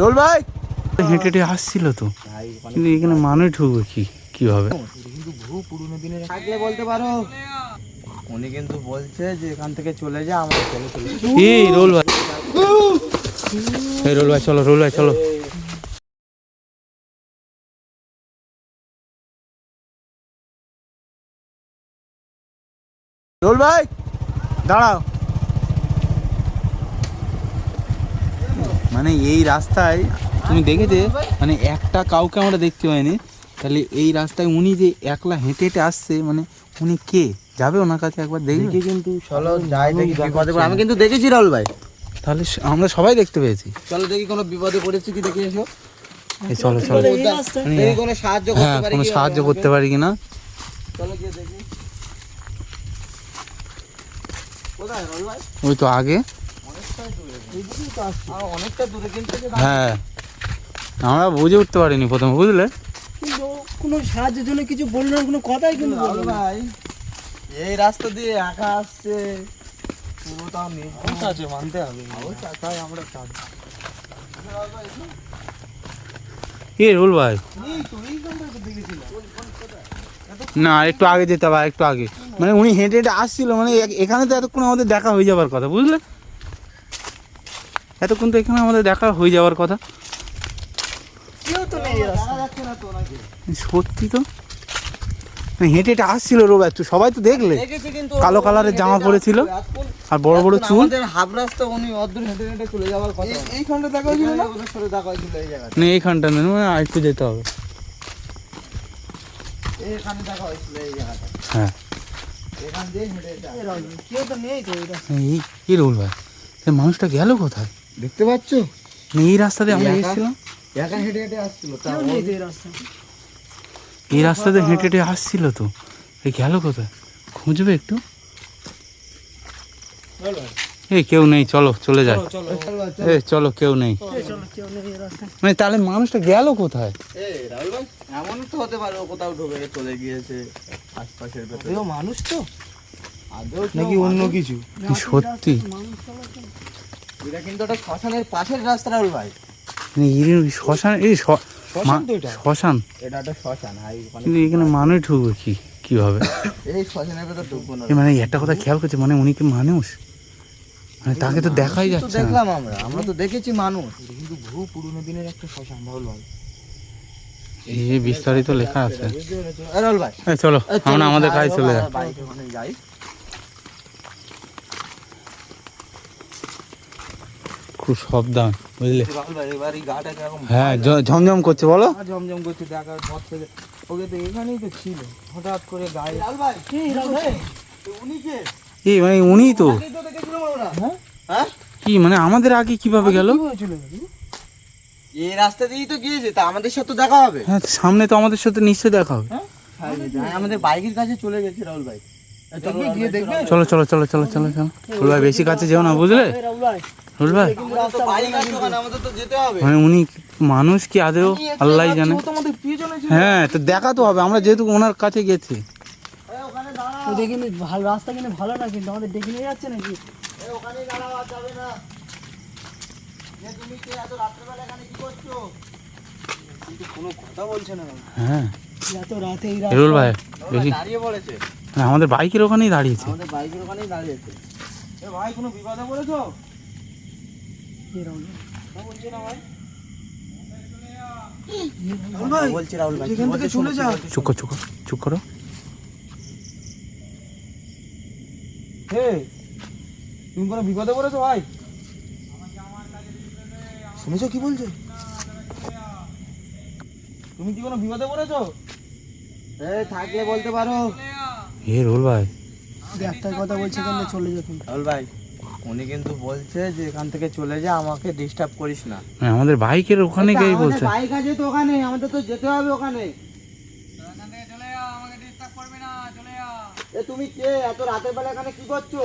Role ভাই হেঁটে হেঁটে আসছিল তো, কিন্তু এখানে মানুষ ঢুকবে কিভাবে? কিন্তু বহু পুরনো দিনের থাকলে বলতে পারো। উনি কিন্তু বলছে যে এখান থেকে চলে যা, আমাকে চলে চলে। এই রোল ভাই, এই রোল ভাই চলো, রোল ভাই চলো। রোল ভাই দাঁড়াও। মানে এই রাস্তায় তুমি দেখেছে, মানে একটা কাউকে আমরা দেখতে পাইনি, তাহলে এই রাস্তায় উনি যে একলা হেঁটে হেঁটে আসছে, মানে উনি কে? যাবে ওনার কাছে একবার দেখবে কিন্তু চলো যাই দেখি বিপদে আমি কিন্তু দেখেছি রাহুল ভাই। তাহলে আমরা সবাই দেখতে পেয়েছি। চলো দেখি কোনো বিপদে পড়েছি কি দেখে এসো। চলো চলো, দেখি কোনো সাহায্য করতে পারি, কোনো সাহায্য করতে পারি কিনা। চলো গিয়ে দেখি। কোথায় রাহুল ভাই? ওই তো আগে, অনেকটা দূরে কিন্তু। হ্যাঁ আমরা বুঝে উঠতে পারিনি প্রথমে, বুঝলে? কিন্তু কোনো সাহায্যের জন্য কিছু বললো না, কোনো কথাই কিন্তু বললো না। ভাই এই রাস্তা দিয়ে একা আসছে, পুরোটাও নির্ভর আছে, মানতে হবে। তাই আমরা কে রোল ভাই? না একটু আগে যেতে হবে, একটু আগে। মানে উনি হেঁটে হেঁটে আসছিল, মানে এখানে তো এতক্ষণ আমাদের দেখা হয়ে যাওয়ার কথা, বুঝলে? এতক্ষণ তো এখানে আমাদের দেখা হয়ে যাওয়ার কথা। সত্যি তো, হেঁটে হেঁটে আসছিল রোল ভাই, সবাই তো দেখলে কালো কালারের জামা পরেছিল আর বড় বড় চুল। হাফ রাস্তা উনি অদূর হেঁটে হেঁটে চলে যাওয়ার কথা। এইখানটা দেখা হয়েছিল না? ওদের সাথে দেখা হয়েছিল এই জায়গাটা। না এইখানটা নেই, মানে আরেকটু যেতে হবে। এইখানে দেখা হয়েছিল এই জায়গাটা। হ্যাঁ এখান দিয়ে হেঁটে হেঁটে কেউ তো নেই তো এই রাস্তায়। এই রোল ভাই, মানুষটা গেল কোথায়? দেখতে পাচ্ছ? এই রাস্তাতে আমরা এসেছিলাম, একা হেঁটে হেঁটে আসছিল। কেউ নেই তো এই রাস্তায়। এই রাস্তাতে হেঁটে হেঁটে আসছিল তো, এই গেল কোথায়? খুঁজবে একটু। এই কেউ নেই, চলো চলে যাই। এই চলো, কেউ নেই। চলো কেউ নেই এই রাস্তায়। মানে তাহলে মানুষটা গেল কোথায়? রাহুল ভাই এমন তো হতে পারে ও কোথাও ঢুকে চলে গিয়েছে আশপাশের ভেতরে। মানুষ তো নাকি অন্য কিছু? সত্যি এটা কিন্তু একটা শ্মশানের পাশের রাস্তা রাহুল ভাই। মানে শ্মশান, এই শ্মশান, এটা একটা শ্মশান। কিন্তু এখানে মানুষ ঢুকবে কিভাবে? এই শ্মশানের ভেতর ঢুকবো না। মানে একটা কথা খেয়াল করছে, মানে উনি কি মানুষ? মানে তাকে তো দেখাই যাচ্ছে না। দেখলাম আমরা তো দেখেছি মানুষ, কিন্তু বহু পুরনো দিনের একটা শ্মশান রাহুল ভাই। এই বিস্তারিত লেখা আছে। রাহুল ভাই চলো আমরা আমাদের কাজে চলে যাই। বাইকে ওখানে যাই। খুব সাবধান, বুঝলে? রাহুল ভাই এবার এই গাটা কিরকম? হ্যাঁ ঝমঝম করছে, বলো। ঝমঝম করছে দেখার পর থেকে। ওকে তো এখানেই তো ছিল, হঠাৎ করে গায়ে। রাহুল ভাই রাহুল ভাই উনি কে? এই মানে উনি তো, আগেই তো দেখেছিলাম আমরা। হ্যাঁ কি মানে আমাদের আগে কিভাবে গেল? এই রাস্তা দিয়েই তো গিয়েছে, তা আমাদের সাথে দেখা হবে। হ্যাঁ সামনে তো আমাদের সাথে নিশ্চয়ই দেখা হবে। আমাদের বাইকের কাছে চলে গেছে রাহুল ভাই। গিয়ে দেখবে। চলো চলো চলো চলো চলো চলো। রোল ভাই বেশি কাছে যেও না, বুঝলে? রোল ভাই আমাদের তো যেতে হবে। মানে উনি মানুষ কি আদেও আল্লাহ জানে। হ্যাঁ তো দেখা তো হবে, আমরা যেহেতু ওনার কাছে গেছি। তো দেখিনি ভালো রাস্তা, কিন্তু ভালো না, কিন্তু আমাদের ডেকে নিয়ে যাচ্ছে নাকি? ওখানে দাঁড়াও, যাবে না। তুমি কে এত রাত্রেবেলা এখানে কি করছো? কিন্তু কোনো কথা বলছে না। হ্যাঁ এত রাতে এই রোল ভাই বেশি দাঁড়িয়ে পড়েছে। আমাদের বাইকের ওখানেই দাঁড়িয়েছে। আমাদের বাইকের ওখানেই দাঁড়িয়েছে। এ ভাই কোনো বিপদে পড়েছো? বলছি না ভাই। বলছি রাহুল ভাই এখান থেকে চলে যা। চুপ করো, চুপ করো, চুপ করো। হে তুমি কোনো বিপদে পড়েছো ভাই? শুনেছো কি বলছে? তুমি কি কোনো বিপদে পড়েছো? থাকলে বলতে পারো। হে রোল ভাই, একটাই কথা বলছে, কিন্তু চলে যেতুন। রাহুল ভাই উনি কিন্তু বলছে যে এখান থেকে চলে যা, আমাকে ডিস্টার্ব করিস না। আমাদের বাইকের ওখানে গিয়ে বলছে। বাইক আছে তো ওখানে, আমাদের তো যেতে হবে ওখানে। তুমি কে এত রাতের বেলা এখানে কি করছো?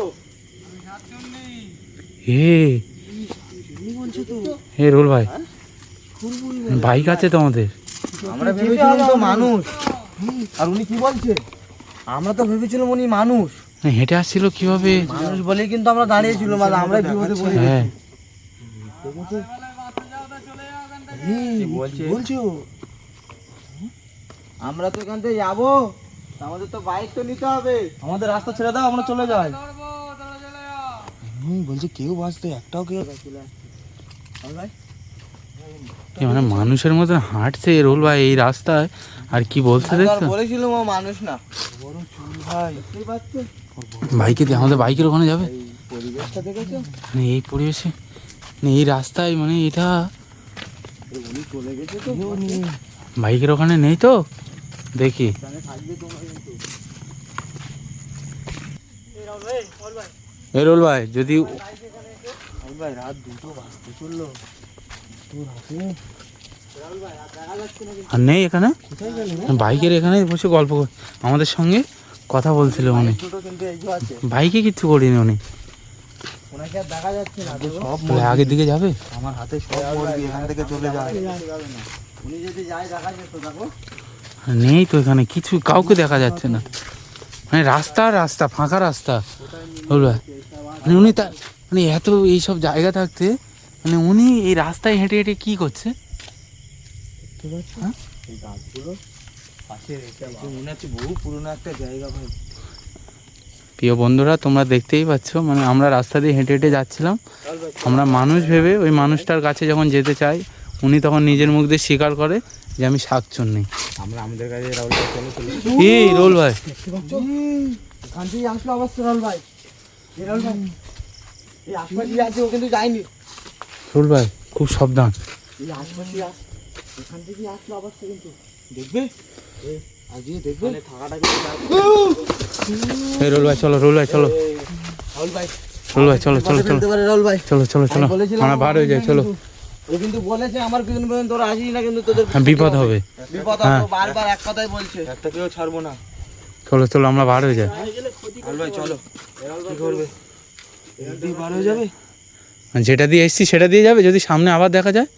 হে রোল ভাই, বাইক আছে তো আমাদের। আমরা ভেবেছিলাম তো মানুষ, আর উনি কি বলছে? আমরা তো ভেবেছিলাম উনি মানুষ। হেঁটে আসছিল কিভাবে? মানুষ বলেই কিন্তু আমরা দাঁড়িয়েছিলাম, আমরা বিপদে পড়ে গেছি। কি বলছো? আমরা তো এখান থেকে যাবো, আমাদের তো বাইক তো নিতে হবে। আমাদের রাস্তা ছেড়ে দাও, আমরা চলে যাই। বলছি কেউ বাঁচতে একটাও কেউ ভাই এ মানে মানুষের মতন হাঁটছে রোল ভাই এই রাস্তায়, আর কি বলছে দেখছো? বলেছিলাম ও মানুষ না, বড় চুল ভাই। দেখতেই পাচ্ছ বাইকে দিয়ে আমাদের বাইকের ওখানে যাবে এই পরিবেশটা দেখেছো? মানে এই পরিবেশে, মানে এই রাস্তায়, মানে এটা উনি চলে গেছে তো, বাইকের ওখানে নেই তো, দেখি এখানে থাকবে তোমরা কিন্তু। এ রোল ভাই যদি ভাই রাত 2টো বাজতে চললো, তোর হাতে আর নেই এখানে, কোথায় গেল? বাইকের এখানে বসে গল্প আমাদের সঙ্গে কথা বলছিল উনি, দুটো কিন্তু এই যে আছে, বাইকে কিচ্ছু করিনি উনি। ওনাকে আর দেখা যাচ্ছে না। সব তাহলে আগের দিকে যাবে? আমার হাতে সব মুরগি, এখান থেকে চলে যায়। উনি যদি যায় দেখা যেত, দেখো নেই তো এখানে কিছু, কাউকে দেখা যাচ্ছে না, মানে রাস্তা রাস্তা ফাঁকা রাস্তা রোল ভাই। মানে উনি তা মানে এত এইসব জায়গা থাকতে, মানে উনি এই রাস্তায় হেঁটে হেঁটে কি করছে? দেখতে পাচ্ছ এই গাছগুলো পাশে রেখে, মনে হচ্ছে বহু পুরনো একটা জায়গা ভাই। প্রিয় বন্ধুরা, তোমরা দেখতেই পাচ্ছ, মানে আমরা রাস্তা দিয়ে হেঁটে হেঁটে যাচ্ছিলাম, আমরা মানুষ ভেবে ওই মানুষটার কাছে যখন যেতে চাই, উনি তখন নিজের মুখ দিয়ে স্বীকার করে যে আমি শাকচুন্নি। আমরা আমাদের কাছে রাহুল ভাই চলে চলে এই রোল ভাই, দেখতে পাচ্ছ এখান থেকে আসলো আবার রাহুল ভাই। এই রাহুল ভাই এই আশপাশে আছে, ও কিন্তু যায়নি। রোল ভাই খুব সাবধান। এই আশপাশে এখান থেকে আসলো আবার, কিন্তু দেখবে আজকে দেখবে থাকাটা কিন্তু। এই রোল ভাই চলো, রোল ভাই চলো, রাহুল ভাই রোল ভাই চলো চলো চলো ফেলতে পারে রাহুল ভাই। চলো চলো চলো, আমি বলেছিলাম আমরা বার হয়ে যাই, চলো। ও কিন্তু বলেছে আমার পিছন পর্যন্ত তোরা আসিস না, কিন্তু তোদের হ্যাঁ, বিপদ হবে। বিপদ হ্যাঁ। হবে, বারবার এক কথাই বলছে, একটা কেউ ছাড়বো না। চলো চলো আমরা বার হয়ে যাই। রাহুল ভাই চলো, কি করবে? এখান থেকে বার হয়ে যাবে, যেটা দিয়ে এসছি সেটা দিয়ে যাবে, যদি সামনে আবার দেখা যায়।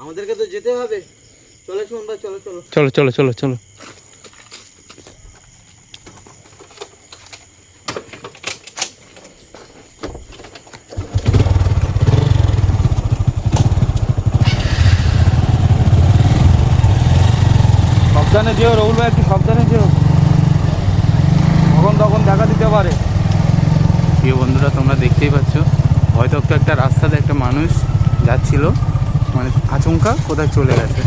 আমাদেরকে তো যেতে হবে। চলে শোন ভাই, চলো চলো। চলো চলো চলো চলো। সাবধানে যেও রাহুল ভাই, একটু সাবধানে যেও, তখন তখন দেখা দিতে পারে। প্রিয় বন্ধুরা, তোমরা দেখতেই পাচ্ছ, হয়তো একটা রাস্তাতে একটা মানুষ যাচ্ছিল, মানে আচমকা কোথায় চলে গেছে।